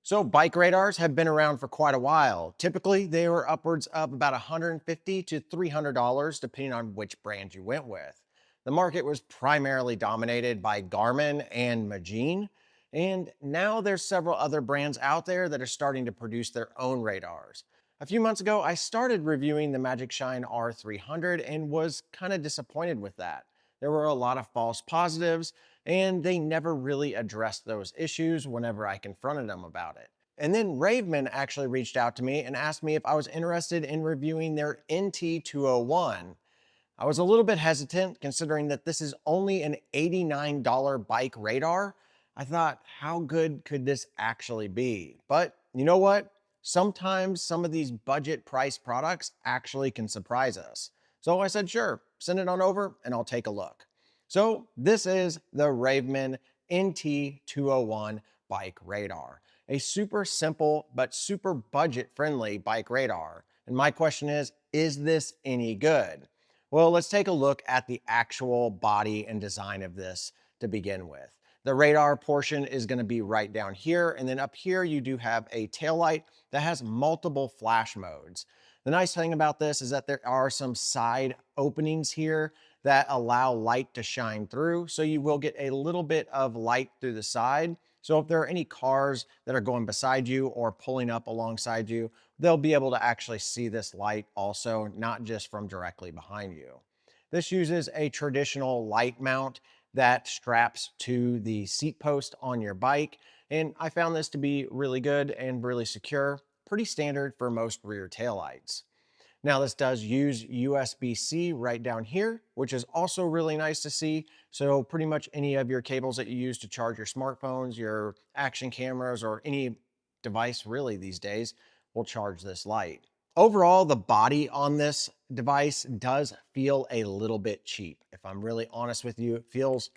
So bike radars have been around for quite a while. Typically, they were upwards of about $150 to $300 depending on which brand you went with. The market was primarily dominated by Garmin and Magine, and now there's several other brands out there that are starting to produce their own radars. A few months ago, I started reviewing the Magic Shine R300 and was kind of disappointed with that. There were a lot of false positives, and they never really addressed those issues whenever I confronted them about it. And then Ravemen actually reached out to me and asked me if I was interested in reviewing their NT201. I was a little bit hesitant considering that this is only an $89 bike radar. I thought, how good could this actually be? But you know what? Sometimes some of these budget price products actually can surprise us. So I said, sure, send it on over and I'll take a look. So this is the Ravemen NT201 bike radar, a super simple but super budget friendly bike radar. And my question is this any good? Well, let's take a look at the actual body and design of this to begin with. The radar portion is going to be right down here, and then up here you do have a tail light that has multiple flash modes. The nice thing about this is that there are some side openings here that allow light to shine through, so you will get a little bit of light through the side. So if there are any cars that are going beside you or pulling up alongside you, they'll be able to actually see this light also, not just from directly behind you. This uses a traditional light mount that straps to the seat post on your bike, and I found this to be really good and really secure, pretty standard for most rear taillights. Now this does use USB-C right down here, which is also really nice to see. So pretty much any of your cables that you use to charge your smartphones, your action cameras, or any device really these days will charge this light. Overall, the body on this device does feel a little bit cheap. If I'm really honest with you, it feels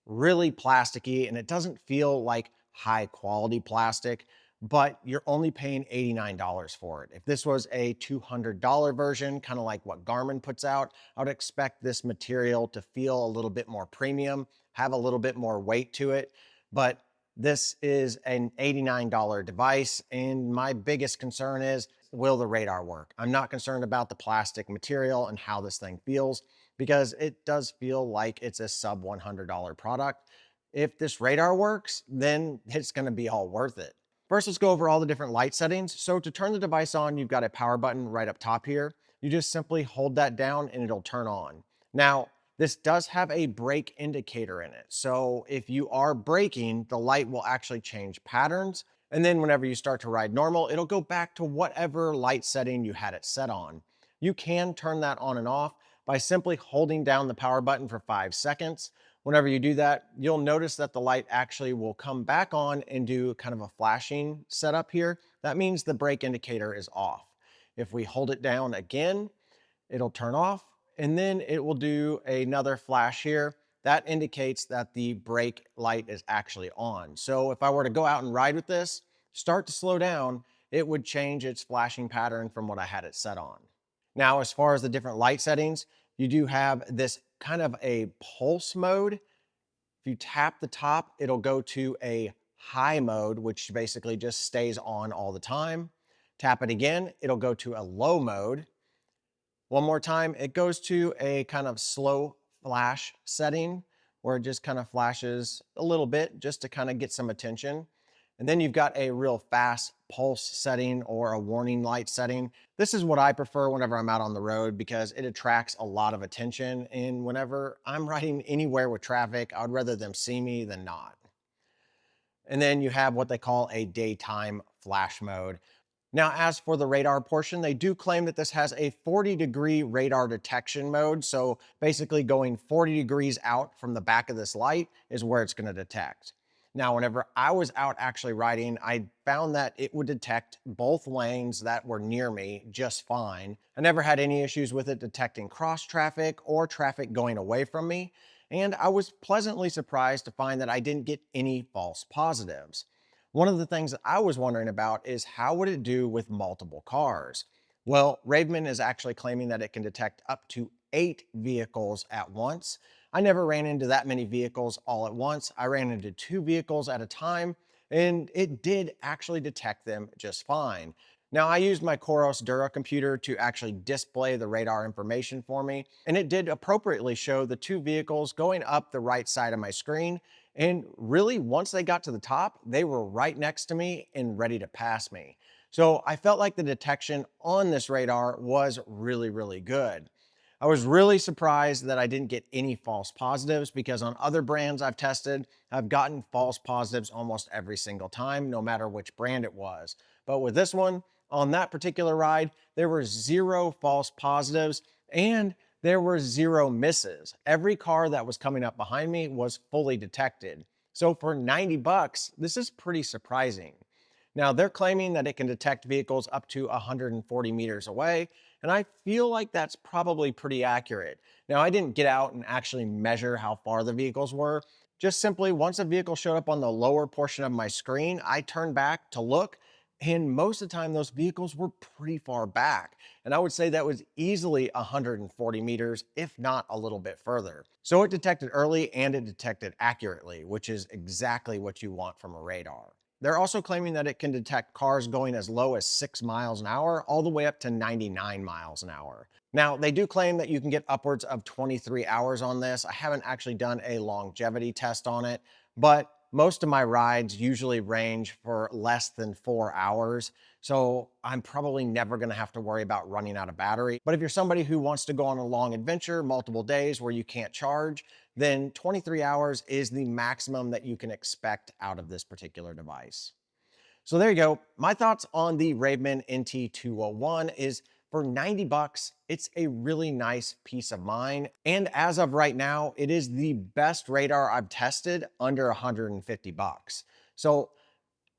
really plasticky and it doesn't feel like high quality plastic, but you're only paying $89 for it. If this was a $200 version, kind of like what Garmin puts out, I would expect this material to feel a little bit more premium, have a little bit more weight to it, but this is an $89 device, and my biggest concern is, will the radar work? I'm not concerned about the plastic material and how this thing feels, because it does feel like it's a sub $100 product. If this radar works, then it's going to be all worth it. First, let's go over all the different light settings. So to turn the device on, you've got a power button right up top here. You just simply hold that down and it'll turn on. Now, this does have a brake indicator in it. So if you are braking, the light will actually change patterns. And then whenever you start to ride normal, it'll go back to whatever light setting you had it set on. You can turn that on and off by simply holding down the power button for 5 seconds. Whenever you do that, you'll notice that the light actually will come back on and do kind of a flashing setup here. That means the brake indicator is off. If we hold it down again, it'll turn off, and then it will do another flash here. That indicates that the brake light is actually on. So if I were to go out and ride with this, start to slow down, it would change its flashing pattern from what I had it set on. Now, as far as the different light settings, you do have this kind of a pulse mode. If you tap the top, it'll go to a high mode, which basically just stays on all the time. Tap it again, it'll go to a low mode. One more time, it goes to a kind of slow flash setting where it just kind of flashes a little bit just to kind of get some attention. And then you've got a real fast pulse setting or a warning light setting. This is what I prefer whenever I'm out on the road because it attracts a lot of attention. And whenever I'm riding anywhere with traffic, I'd rather them see me than not. And then you have what they call a daytime flash mode. Now, as for the radar portion, they do claim that this has a 40-degree radar detection mode. So basically going 40 degrees out from the back of this light is where it's going to detect. Now, whenever I was out actually riding, I found that it would detect both lanes that were near me just fine. I never had any issues with it detecting cross traffic or traffic going away from me. And I was pleasantly surprised to find that I didn't get any false positives. One of the things that I was wondering about is how would it do with multiple cars? Well, Ravemen is actually claiming that it can detect up to 8 vehicles at once. I never ran into that many vehicles all at once. I ran into 2 vehicles at a time, and it did actually detect them just fine. Now, I used my Koros Dura computer to actually display the radar information for me, and it did appropriately show the two vehicles going up the right side of my screen. And really, once they got to the top, they were right next to me and ready to pass me. So I felt like the detection on this radar was really, really good. I was really surprised that I didn't get any false positives because on other brands I've tested, I've gotten false positives almost every single time, no matter which brand it was. But with this one, on that particular ride, there were zero false positives and there were zero misses. Every car that was coming up behind me was fully detected. So for 90 bucks, this is pretty surprising. Now, they're claiming that it can detect vehicles up to 140 meters away, and I feel like that's probably pretty accurate. Now, I didn't get out and actually measure how far the vehicles were. Just simply, once a vehicle showed up on the lower portion of my screen, I turned back to look, and most of the time, those vehicles were pretty far back. And I would say that was easily 140 meters, if not a little bit further. So it detected early and it detected accurately, which is exactly what you want from a radar. They're also claiming that it can detect cars going as low as 6 miles an hour all the way up to 99 miles an hour. Now, they do claim that you can get upwards of 23 hours on this. I haven't actually done a longevity test on it, but most of my rides usually range for less than 4 hours. So I'm probably never going to have to worry about running out of battery. But if you're somebody who wants to go on a long adventure, multiple days where you can't charge, then 23 hours is the maximum that you can expect out of this particular device. So there you go. My thoughts on the Ravemen NT201 is for 90 bucks, it's a really nice peace of mind. And as of right now, it is the best radar I've tested under 150 bucks. So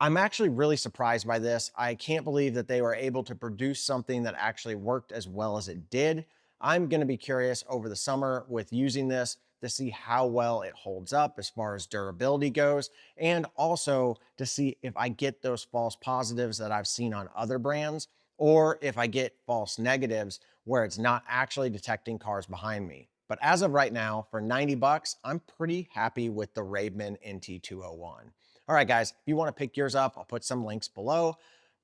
I'm actually really surprised by this. I can't believe that they were able to produce something that actually worked as well as it did. I'm going to be curious over the summer with using this to see how well it holds up as far as durability goes, and also to see if I get those false positives that I've seen on other brands, or if I get false negatives where it's not actually detecting cars behind me. But as of right now, for 90 bucks, I'm pretty happy with the Ravemen NT201. All right, guys, if you want to pick yours up, I'll put some links below.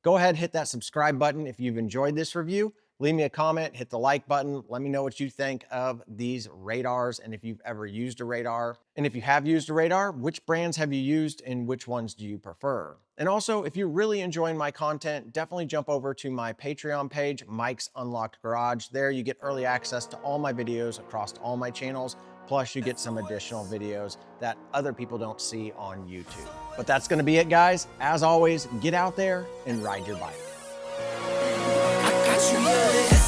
Go ahead, hit that subscribe button if you've enjoyed this review. Leave me a comment, hit the like button. Let me know what you think of these radars and if you've ever used a radar. And if you have used a radar, which brands have you used and which ones do you prefer? And also, if you're really enjoying my content, definitely jump over to my Patreon page, Mike's Unlocked Garage. There you get early access to all my videos across all my channels. Plus, you get some additional videos that other people don't see on YouTube. But that's going to be it, guys. As always, get out there and ride your bike. I got you.